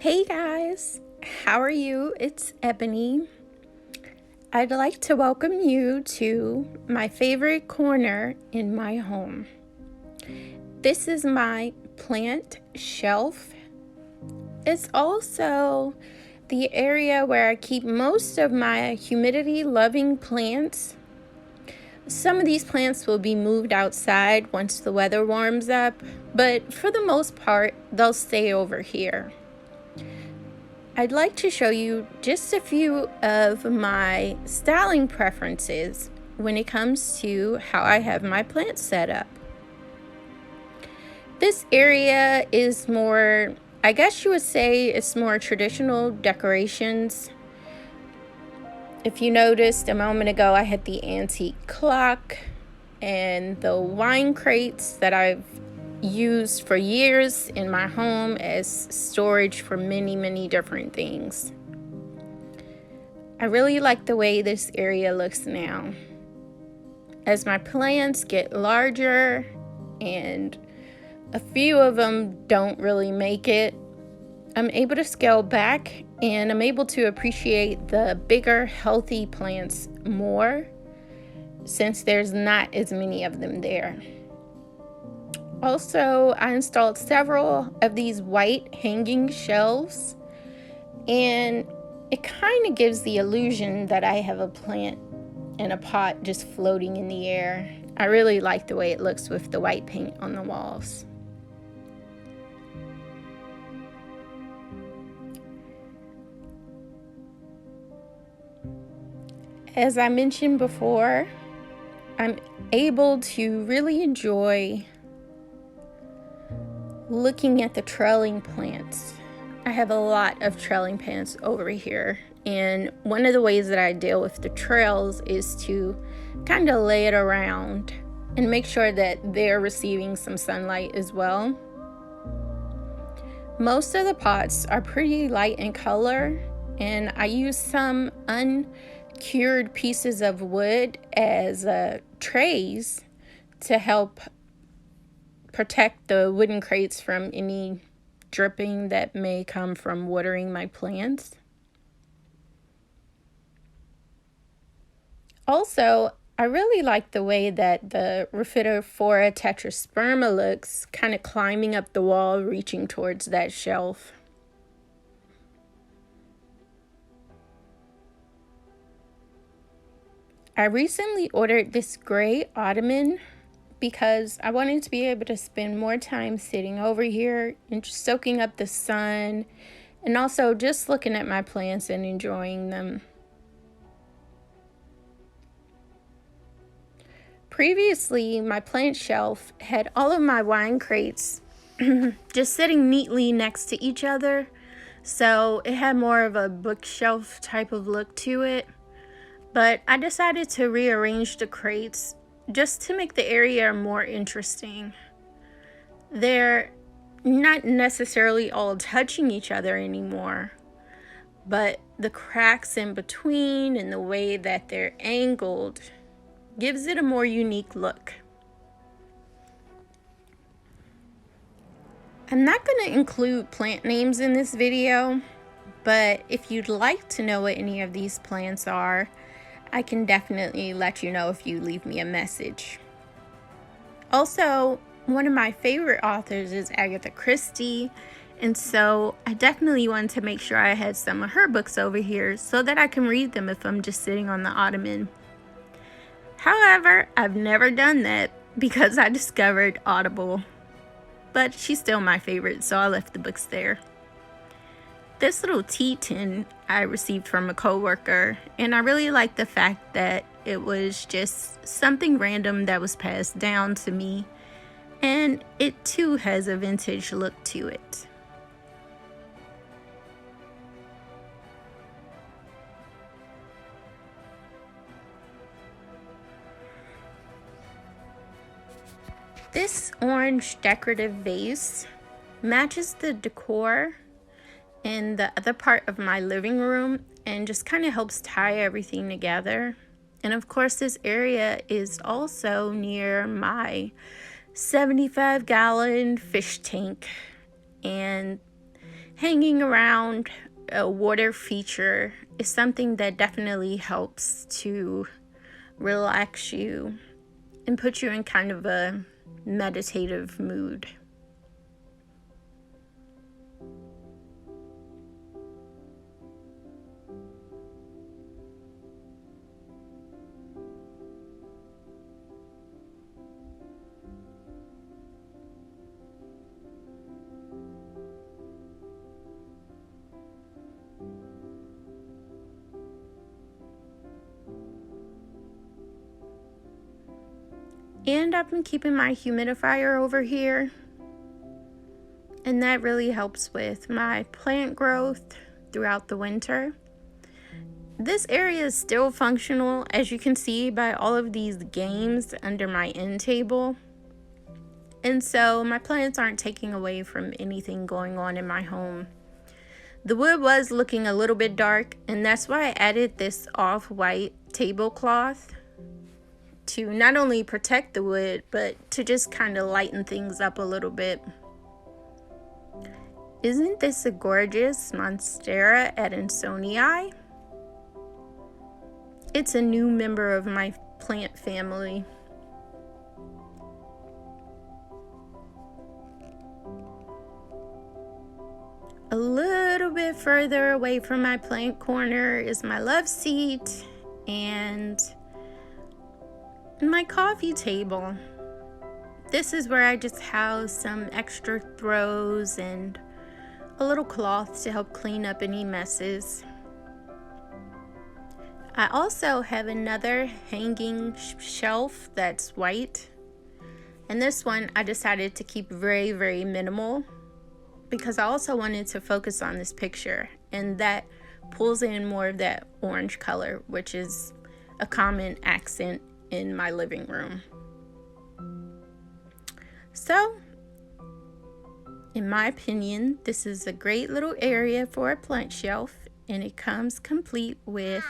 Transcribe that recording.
Hey guys, how are you? It's Ebony. I'd like to welcome you to my favorite corner in my home. This is my plant shelf. It's also the area where I keep most of my humidity-loving plants. Some of these plants will be moved outside once the weather warms up, but for the most part, they'll stay over here. I'd like to show you just a few of my styling preferences when it comes to how I have my plants set up. This area is more, I guess you would say it's more traditional decorations. If you noticed a moment ago, I had the antique clock and the wine crates that I've used for years in my home as storage for many different things. I really like the way this area looks now. As my plants get larger and a few of them don't really make it, I'm able to scale back and I'm able to appreciate the bigger, healthy plants more since there's not as many of them there. Also, I installed several of these white hanging shelves, and it kind of gives the illusion that I have a plant in a pot just floating in the air. I really like the way it looks with the white paint on the walls. As I mentioned before, I'm able to really enjoy looking at the trailing plants. I have a lot of trailing plants over here, and one of the ways that I deal with the trails is to kind of lay it around and make sure that they're receiving some sunlight as well. Most of the pots are pretty light in color, and I use some uncured pieces of wood as trays to help protect the wooden crates from any dripping that may come from watering my plants. Also, I really like the way that the Rhaphidophora tetrasperma looks, kind of climbing up the wall, reaching towards that shelf. I recently ordered this gray ottoman because I wanted to be able to spend more time sitting over here and just soaking up the sun and also just looking at my plants and enjoying them. Previously, my plant shelf had all of my wine crates just sitting neatly next to each other, so it had more of a bookshelf type of look to it. But I decided to rearrange the crates just to make the area more interesting. They're not necessarily all touching each other anymore, but the cracks in between and the way that they're angled gives it a more unique look. I'm not going to include plant names in this video, but if you'd like to know what any of these plants are, I can definitely let you know if you leave me a message. Also, one of my favorite authors is Agatha Christie, and so I definitely wanted to make sure I had some of her books over here so that I can read them if I'm just sitting on the ottoman. However, I've never done that because I discovered Audible, but she's still my favorite, so I left the books there. This little tea tin I received from a coworker, and I really like the fact that it was just something random that was passed down to me, and it too has a vintage look to it. This orange decorative vase matches the decor in the other part of my living room and just kind of helps tie everything together. And of course, this area is also near my 75-gallon fish tank, and hanging around a water feature is something that definitely helps to relax you and put you in kind of a meditative mood. And I've been keeping my humidifier over here, and that really helps with my plant growth throughout the winter. This area is still functional, as you can see by all of these games under my end table. And so my plants aren't taking away from anything going on in my home. The wood was looking a little bit dark, and that's why I added this off-white tablecloth to not only protect the wood, but to just kind of lighten things up a little bit. Isn't this a gorgeous Monstera adansonii? It's a new member of my plant family. A little bit further away from my plant corner is my love seat and my coffee table. This is where I just house some extra throws and a little cloth to help clean up any messes. I also have another hanging shelf that's white, and this one I decided to keep very, very minimal because I also wanted to focus on this picture, and that pulls in more of that orange color, which is a common accent in my living room. So, in my opinion, this is a great little area for a plant shelf, and it comes complete with